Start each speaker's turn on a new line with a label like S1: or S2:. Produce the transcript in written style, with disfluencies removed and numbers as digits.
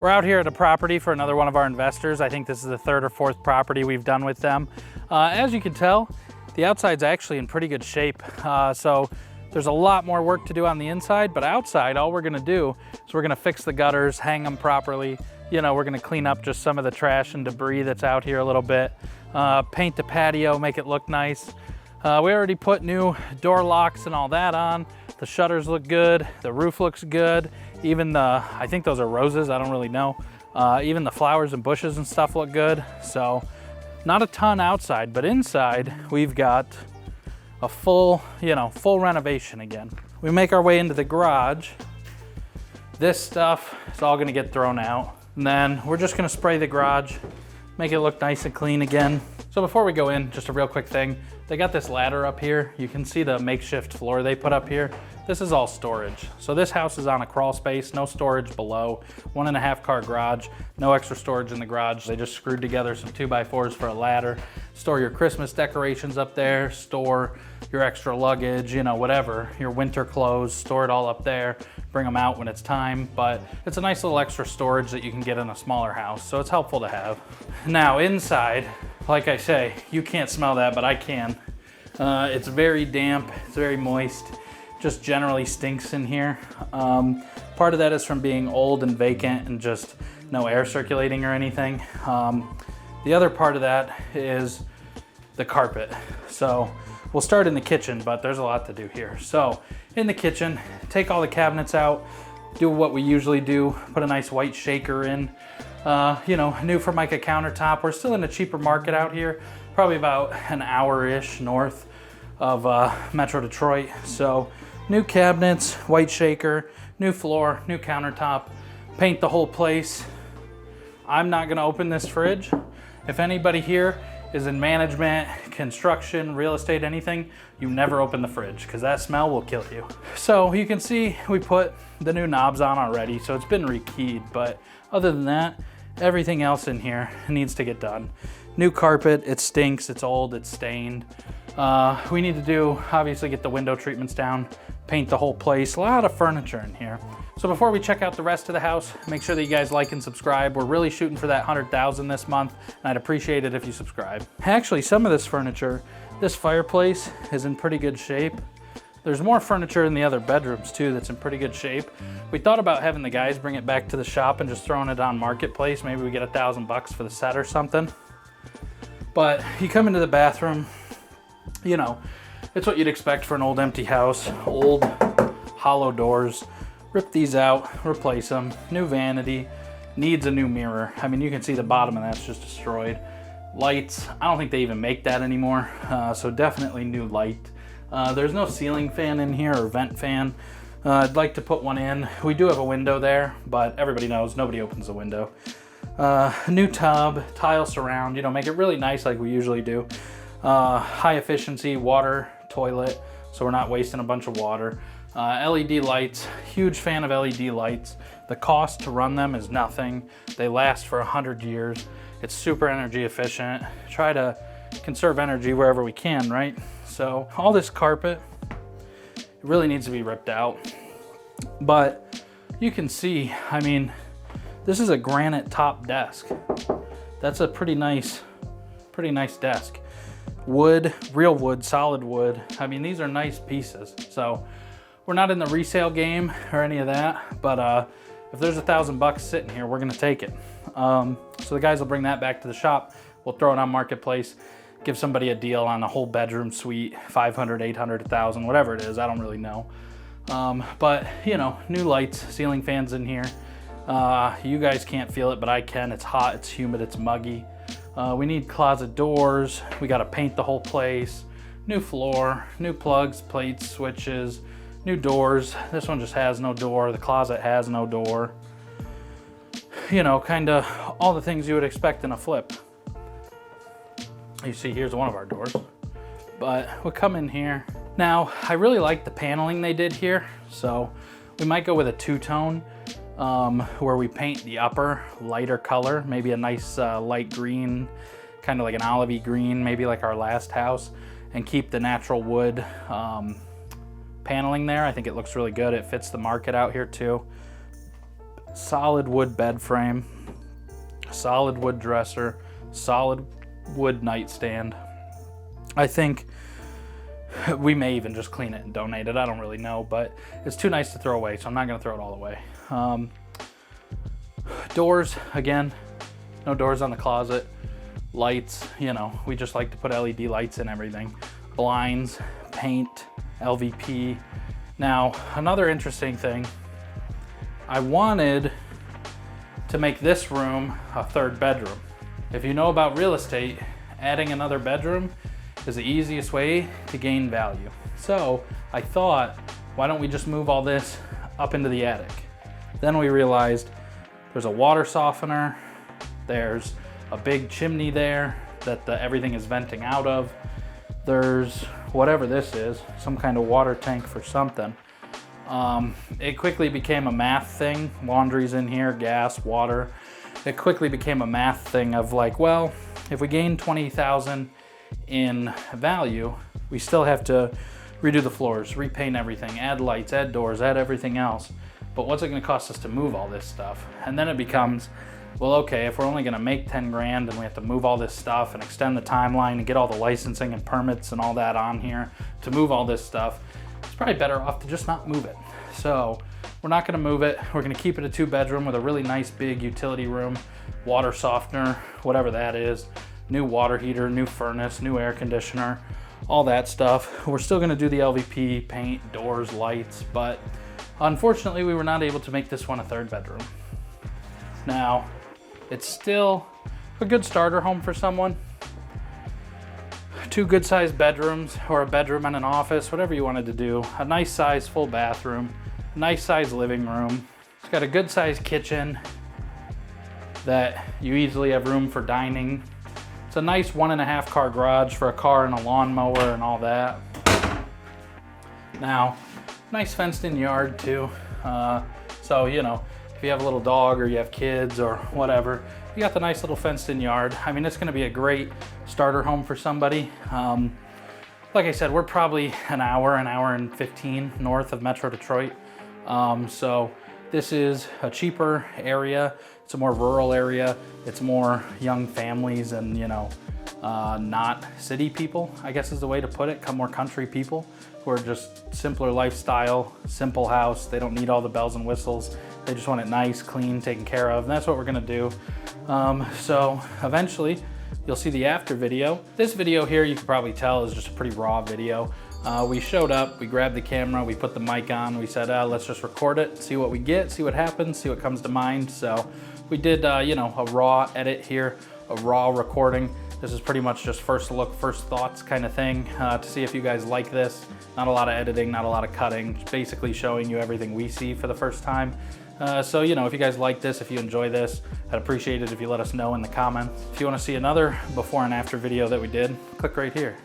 S1: We're out here at a property for another one of our investors. I think this is the third or fourth property we've done with them. As you can tell, the outside's actually in pretty good shape. So there's a lot more work to do on the inside, but outside, all we're gonna do is we're gonna fix the gutters, hang them properly. You know, we're gonna clean up just some of the trash and debris that's out here a little bit. Paint the patio, make it look nice. We already put new door locks and all that on. The shutters look good, the roof looks good. Even I think those are roses, I don't really know. Even the flowers and bushes and stuff look good. So not a ton outside, but inside we've got a full renovation again. We make our way into the garage. This stuff is all gonna get thrown out. And then we're just gonna spray the garage, make it look nice and clean again. So before we go in, just a real quick thing. They got this ladder up here. You can see the makeshift floor they put up here. This is all storage. So this house is on a crawl space, no storage below, 1.5 car garage, no extra storage in the garage. They just screwed together some 2x4s for a ladder. Store your Christmas decorations up there, store your extra luggage, you know, whatever, your winter clothes, store it all up there, bring them out when it's time. But it's a nice little extra storage that you can get in a smaller house, so it's helpful to have. Now inside, like I say, you can't smell that, but I can. It's very damp, it's very moist, just generally stinks in here. Part of that is from being old and vacant and just no air circulating or anything. The other part of that is the carpet. So we'll start in the kitchen, but there's a lot to do here. So in the kitchen, take all the cabinets out, do what we usually do, put a nice white shaker in. New Formica countertop. We're still in a cheaper market out here, probably about an hour-ish north of Metro Detroit. So new cabinets, white shaker, new floor, new countertop, paint the whole place. I'm not gonna open this fridge. If anybody here is in management, construction, real estate, anything, you never open the fridge because that smell will kill you. So you can see we put the new knobs on already, so it's been rekeyed, but other than that, everything else in here needs to get done. New carpet, it stinks, it's old, it's stained. We need to do, obviously, get the window treatments down, paint the whole place, a lot of furniture in here. So before we check out the rest of the house, make sure that you guys like and subscribe. We're really shooting for that 100,000 this month, and I'd appreciate it if you subscribe. Actually, some of this furniture, this fireplace is in pretty good shape. There's more furniture in the other bedrooms too that's in pretty good shape. We thought about having the guys bring it back to the shop and just throwing it on Marketplace. Maybe we get $1,000 for the set or something. But you come into the bathroom, you know, it's what you'd expect for an old empty house. Old hollow doors. Rip these out, replace them. New vanity, needs a new mirror. I mean, you can see the bottom of that's just destroyed. Lights, I don't think they even make that anymore. So definitely new light. There's no ceiling fan in here or vent fan. I'd like to put one in. We do have a window there, but everybody knows nobody opens the window. New tub, tile surround, you know, make it really nice like we usually do. High efficiency water toilet, so we're not wasting a bunch of water. LED lights, huge fan of LED lights. The cost to run them is nothing. They last for 100 years. It's super energy efficient. Try to conserve energy wherever we can, right? So all this carpet, it really needs to be ripped out. But you can see, I mean, this is a granite top desk. That's a pretty nice desk. Wood, real wood, solid wood. I mean, these are nice pieces. So we're not in the resale game or any of that, but if there's $1,000 sitting here, we're gonna take it. So the guys will bring that back to the shop. We'll throw it on Marketplace, give somebody a deal on a whole bedroom suite, 500, 800, 1,000, whatever it is, I don't really know. But you know, new lights, ceiling fans in here. You guys can't feel it, but I can. It's hot, it's humid, it's muggy. We need closet doors. We gotta paint the whole place. New floor, new plugs, plates, switches, new doors. This one just has no door. The closet has no door. You know, kinda all the things you would expect in a flip. You see, here's one of our doors. But we'll come in here. Now, I really like the paneling they did here, so we might go with a two-tone where we paint the upper lighter color, maybe a nice light green, kind of like an olivey green, maybe like our last house, and keep the natural wood paneling there. I think it looks really good. It fits the market out here too. solid wood bed frame, solid wood dresser, solid wood nightstand. I think we may even just clean it and donate it. I don't really know, but it's too nice to throw away, so I'm not gonna throw it all away. Doors, again, no doors on the closet. Lights, you know, we just like to put LED lights in everything. Blinds, paint, LVP. Now, another interesting thing, I wanted to make this room a third bedroom. If you know about real estate, adding another bedroom is the easiest way to gain value. So I thought, why don't we just move all this up into the attic? Then we realized there's a water softener, there's a big chimney there that everything is venting out of. There's whatever this is, some kind of water tank for something. It quickly became a math thing. Laundry's in here, gas, water. It quickly became a math thing of like, well, if we gain 20,000 in value, we still have to redo the floors, repaint everything, add lights, add doors, add everything else. But what's it gonna cost us to move all this stuff? And then it becomes, well, okay, if we're only gonna make 10 grand and we have to move all this stuff and extend the timeline and get all the licensing and permits and all that on here to move all this stuff, it's probably better off to just not move it. So we're not gonna move it. We're gonna keep it a 2-bedroom with a really nice big utility room, water softener, whatever that is, new water heater, new furnace, new air conditioner, all that stuff. We're still gonna do the LVP, paint, doors, lights, but unfortunately we were not able to make this one a 3rd bedroom. Now, it's still a good starter home for someone. 2 good sized bedrooms, or a bedroom and an office, whatever you wanted to do. A nice size full bathroom, a nice size living room. It's got a good sized kitchen that you easily have room for dining. It's a nice 1.5 car garage for a car and a lawnmower and all that. Now, nice fenced in yard too. So, you know, if you have a little dog or you have kids or whatever, you got the nice little fenced in yard. I mean, it's gonna be a great starter home for somebody. Like I said, we're probably an hour and 15 north of Metro Detroit. So this is a cheaper area. It's a more rural area. It's more young families and, you know, not city people, I guess is the way to put it. More country people who are just simpler lifestyle, simple house. They don't need all the bells and whistles. They just want it nice, clean, taken care of. And that's what we're gonna do. So eventually you'll see the after video. This video here, you can probably tell, is just a pretty raw video. We showed up, we grabbed the camera, we put the mic on, we said, let's just record it, see what we get, see what happens, see what comes to mind. So we did, you know, a raw edit here, a raw recording. This is pretty much just first look, first thoughts kind of thing to see if you guys like this. Not a lot of editing, not a lot of cutting, just basically showing you everything we see for the first time. So, you know, if you guys like this, if you enjoy this, I'd appreciate it if you let us know in the comments. If you want to see another before and after video that we did, click right here.